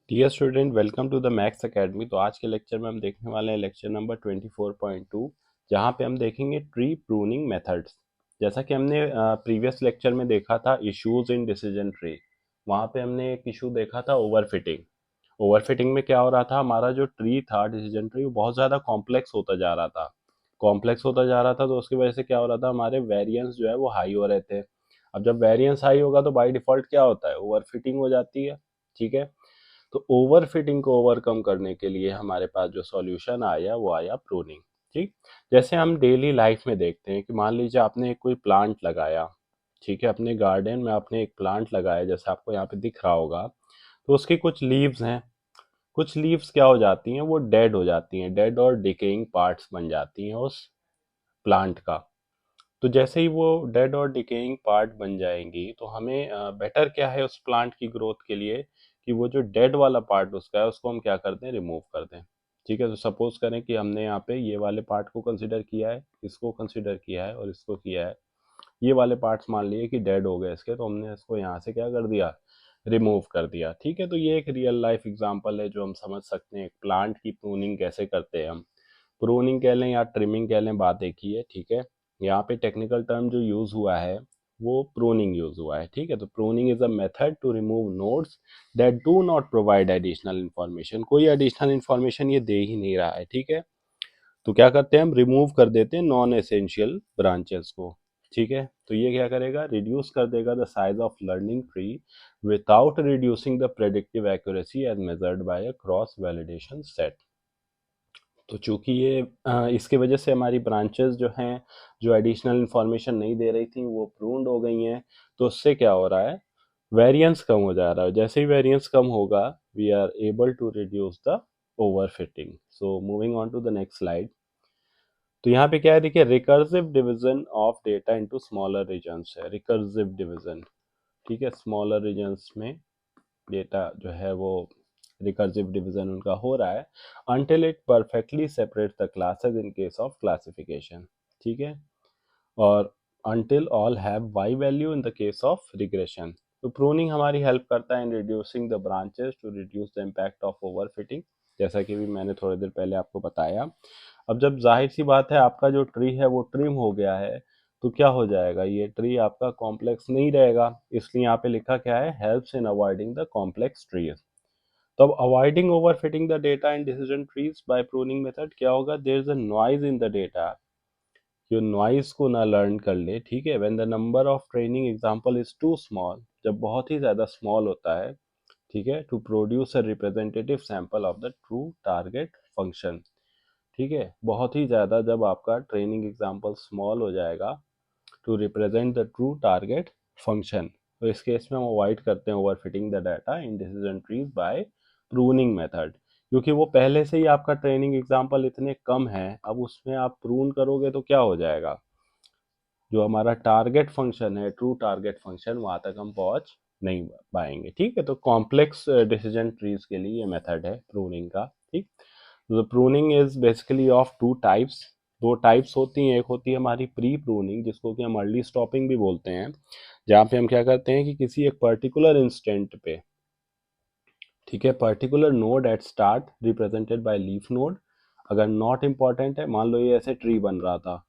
Dear student, welcome to the maths academy. तो आज के लेक्चर में हम देखने वाले हैं लेक्चर नंबर 24.2, जहाँ पे हम देखेंगे ट्री प्रूनिंग मेथड्स। जैसा कि हमने प्रीवियस लेक्चर में देखा था इश्यूज इन डिसीजन ट्री, वहाँ पे हमने एक इशू देखा था ओवरफिटिंग। ओवरफिटिंग में क्या हो रहा था, हमारा जो ट्री था डिसीजन ट्री वो बहुत ज़्यादा कॉम्प्लेक्स होता जा रहा था। कॉम्प्लेक्स होता जा रहा था तो उसकी वजह से क्या हो रहा था, हमारे वेरिएंस जो है वो हाई हो रहे थे। अब जब वेरिएंस हाई होगा तो बाय डिफॉल्ट क्या होता है, ओवरफिटिंग हो जाती है। ठीक है, तो ओवरफिटिंग को ओवरकम करने के लिए हमारे पास जो सॉल्यूशन आया वो आया प्रूनिंग। ठीक, जैसे हम डेली लाइफ में देखते हैं कि मान लीजिए आपने एक कोई प्लांट लगाया। ठीक है, अपने गार्डन में आपने एक प्लांट लगाया, जैसे आपको यहाँ पे दिख रहा होगा। तो उसकी कुछ लीव्स हैं, कुछ लीव्स क्या हो जाती हैं, वो डेड हो जाती हैं, डेड और डिकेइंग पार्ट्स बन जाती हैं उस प्लांट का। तो जैसे ही वो डेड और डिकेइंग पार्ट बन जाएंगी तो हमें बेटर क्या है उस प्लांट की ग्रोथ के लिए कि वो जो डेड वाला पार्ट उसका है उसको हम क्या कर दें, रिमूव कर दें। ठीक है, तो सपोज करें कि हमने यहाँ पे ये वाले पार्ट को कंसिडर किया है, इसको कंसिडर किया है और इसको किया है। ये वाले पार्ट्स मान लिए कि डेड हो गए इसके, तो हमने इसको यहाँ से क्या कर दिया, रिमूव कर दिया। ठीक है, तो ये एक रियल लाइफ एग्जांपल है जो हम समझ सकते हैं एक प्लांट की प्रूनिंग कैसे करते हैं हम। प्रूनिंग कह लें या ट्रिमिंग कह लें, बात एक ही है। ठीक है, यहाँ पे टेक्निकल टर्म जो यूज हुआ है वो प्रूनिंग यूज हुआ है। ठीक है, तो pruning is a method to remove nodes that do not provide additional information. कोई एडिशनल इन्फॉर्मेशन ये दे ही नहीं रहा है। ठीक है, तो क्या करते हैं, हम रिमूव कर देते हैं नॉन एसेंशियल ब्रांचेस को। ठीक है, तो ये क्या करेगा, रिड्यूस कर देगा the size of learning tree without reducing the predictive accuracy as measured by a cross validation set. तो चूंकि ये इसके वजह से हमारी ब्रांचेस जो हैं, जो एडिशनल इंफॉर्मेशन नहीं दे रही थी वो प्रून्ड हो गई हैं। तो उससे क्या हो रहा है, वेरिएंस कम हो जा रहा है। जैसे ही वेरिएंस कम होगा we are able to reduce the overfitting. So moving on to the next slide. तो यहाँ पे क्या है, देखिए, recursive division of data into smaller regions है, रिकर्सिव डिवीजन। ठीक है, स्मॉलर रीजन्स में डेटा जो है वो रिकर्सिव डिवीजन उनका हो रहा है until it perfectly separates the classes in case of classification। ठीक है, और until all have y value in the case of regression। तो प्रूनिंग हमारी हेल्प करता है in reducing the branches to reduce the impact of overfitting, जैसा कि भी मैंने थोड़ी देर पहले आपको बताया। अब जब जाहिर सी बात है आपका जो ट्री है वो ट्रिम हो गया है, तो क्या हो जाएगा, ये ट्री आपका कॉम्प्लेक्स नहीं रहेगा। इसलिए यहाँ पे लिखा क्या है, helps in avoiding the complex trees. तो अब avoiding overfitting the data in decision trees by pruning method क्या होगा, there is a noise in the data, जो नॉइज को ना लर्न कर ले। ठीक है, when the number of training example is too small, जब बहुत ही ज़्यादा स्मॉल होता है। ठीक है, to produce a representative sample of the true target function. ठीक है, बहुत ही ज़्यादा जब आपका ट्रेनिंग एग्जांपल स्मॉल हो जाएगा to represent the true target function, तो इस केस में हम अवॉइड करते हैं overfitting the data in decision trees by pruning method. क्योंकि वो पहले से ही आपका ट्रेनिंग एग्जांपल इतने कम है, अब उसमें आप प्रून करोगे तो क्या हो जाएगा, जो हमारा टारगेट फंक्शन है, ट्रू टारगेट फंक्शन, वहां तक हम पहुंच नहीं पाएंगे। ठीक है, तो कॉम्प्लेक्स डिसीजन ट्रीज के लिए ये मेथड है प्रूनिंग का। ठीक, तो pruning is basically of two types. दो टाइप्स होती हैं, एक होती है हमारी प्री प्रूनिंग जिसको कि हम अर्ली स्टॉपिंग भी बोलते हैं, जहाँ पे हम क्या करते हैं कि किसी एक पर्टिकुलर इंस्टेंट पे, ठीक है, particular node eight start represented by leaf node, अगर नॉट इम्पॉर्टेंट है, मान लो ये ऐसे ट्री बन रहा था,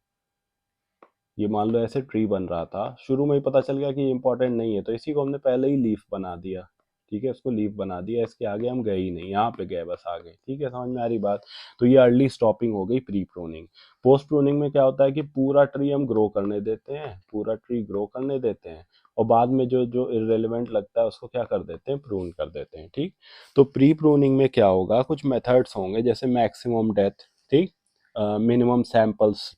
ये मान लो ऐसे ट्री बन रहा था, शुरू में ही पता चल गया कि ये इंपॉर्टेंट नहीं है, तो इसी को हमने पहले ही लीफ बना दिया। ठीक है, इसको लीफ बना दिया, इसके आगे हम गए ही नहीं, यहाँ पे गए बस आगे। ठीक है, समझ में आ रही बात। तो ये अर्ली स्टॉपिंग हो गई प्री प्रूनिंग। पोस्ट प्रूनिंग में क्या होता है कि पूरा ट्री हम ग्रो करने देते हैं, पूरा ट्री ग्रो करने देते हैं, और बाद में जो जो इररेलेवेंट लगता है उसको क्या कर देते हैं, प्रून कर देते हैं। ठीक, तो प्री प्रूनिंग में क्या होगा, कुछ मेथड्स होंगे जैसे मैक्सिमम डेथ, ठीक, मिनिमम सैंपल्स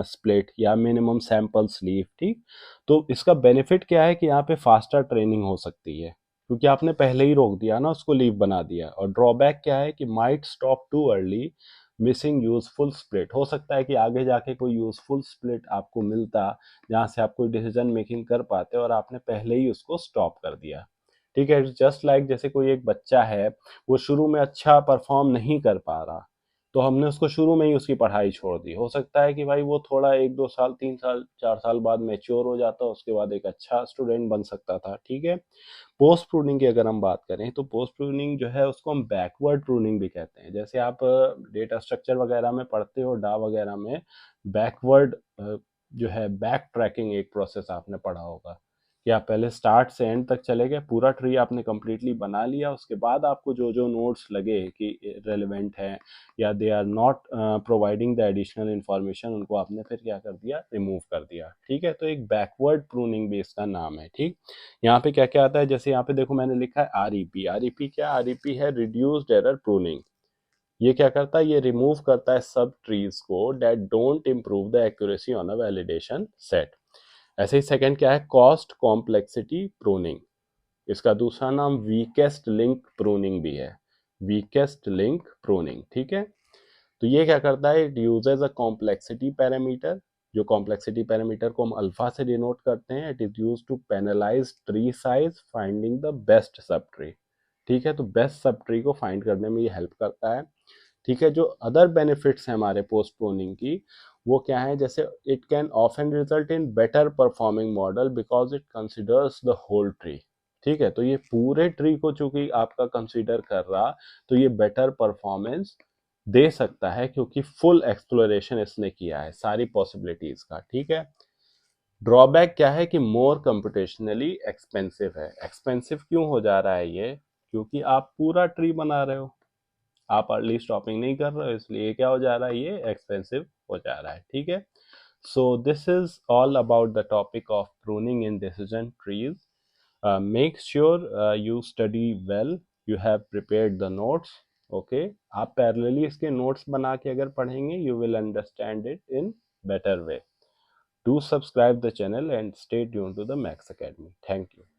स्प्लिट या मिनिमम सैंपल्स लीव। ठीक, तो इसका बेनिफिट क्या है कि यहाँ पे फास्टर ट्रेनिंग हो सकती है क्योंकि आपने पहले ही रोक दिया ना, उसको लीव बना दिया। और ड्रॉबैक क्या है कि might stop too early missing useful split, हो सकता है कि आगे जाके कोई यूजफुल स्प्लिट आपको मिलता जहाँ से आप कोई डिसीजन मेकिंग कर पाते और आपने पहले ही उसको स्टॉप कर दिया। ठीक है, जस्ट लाइक जैसे कोई एक बच्चा है, वो शुरू में अच्छा परफॉर्म नहीं कर पा रहा, तो हमने उसको शुरू में ही उसकी पढ़ाई छोड़ दी। हो सकता है कि भाई वो थोड़ा 1-2 साल, 3 साल, 4 साल बाद मैच्योर हो जाता, उसके बाद एक अच्छा स्टूडेंट बन सकता था, ठीक है। पोस्ट प्रूनिंग की अगर हम बात करें तो पोस्ट प्रूनिंग जो है उसको हम बैकवर्ड प्रूनिंग भी कहते हैं। जैसे आप डेटा स्ट्रक्चर वगैरह में पढ़ते हो, डा वगैरह में बैकवर्ड जो है बैक ट्रैकिंग एक प्रोसेस आपने पढ़ा होगा कि आप पहले स्टार्ट से एंड तक चले गए, पूरा ट्री आपने कंप्लीटली बना लिया, उसके बाद आपको जो जो नोट्स लगे कि रेलेवेंट है या they are not providing the additional information, उनको आपने फिर क्या कर दिया, रिमूव कर दिया, ठीक है। तो एक बैकवर्ड प्रूनिंग भी इसका नाम है, ठीक। यहाँ पे क्या क्या आता है, जैसे यहाँ पे देखो मैंने लिखा है आरईपी। आरईपी क्या, आरईपी है रिड्यूस्ड एरर प्रूनिंग। ये क्या करता है, ये रिमूव करता है सब ट्रीज को that don't improve the accuracy on a validation set. ऐसे ही सेकंड क्या है, कॉस्ट कॉम्प्लेक्सिटी प्रूनिंग। इसका दूसरा नाम वीकेस्ट लिंक प्रूनिंग भी है, वीकेस्ट लिंक प्रूनिंग, ठीक है। तो ये क्या करता है, it uses a complexity parameter. जो कॉम्प्लेक्सिटी पैरामीटर को हम अल्फा से डिनोट करते हैं, it is use to penalise tree size finding the best sub tree, ठीक है। तो बेस्ट सब ट्री को फाइंड करने में ये हेल्प करता है, ठीक है। जो अदर बेनिफिट्स हैं हमारे पोस्टपोनिंग की, वो क्या है, जैसे it can often result in better performing model because it considers the whole tree, ठीक है। तो ये पूरे ट्री को चूंकि आपका कंसीडर कर रहा, तो ये बेटर परफॉर्मेंस दे सकता है क्योंकि फुल एक्सप्लोरेशन इसने किया है सारी पॉसिबिलिटीज का, ठीक है। ड्रॉबैक क्या है कि मोर कंप्यूटेशनली एक्सपेंसिव है। एक्सपेंसिव क्यों हो जा रहा है ये, क्योंकि आप पूरा ट्री बना रहे हो, आप अर्ली स्टॉपिंग नहीं कर रहे हो, इसलिए क्या हो जा रहा है, ये एक्सपेंसिव हो जा रहा है, ठीक है। So this is all about the topic of pruning in decision trees. Make sure you study well, you have prepared the notes, okay। आप पैरेलली इसके नोट्स बना के अगर पढ़ेंगे, you will understand it in better way। Do subscribe the channel and stay tuned to the Max Academy। Thank you।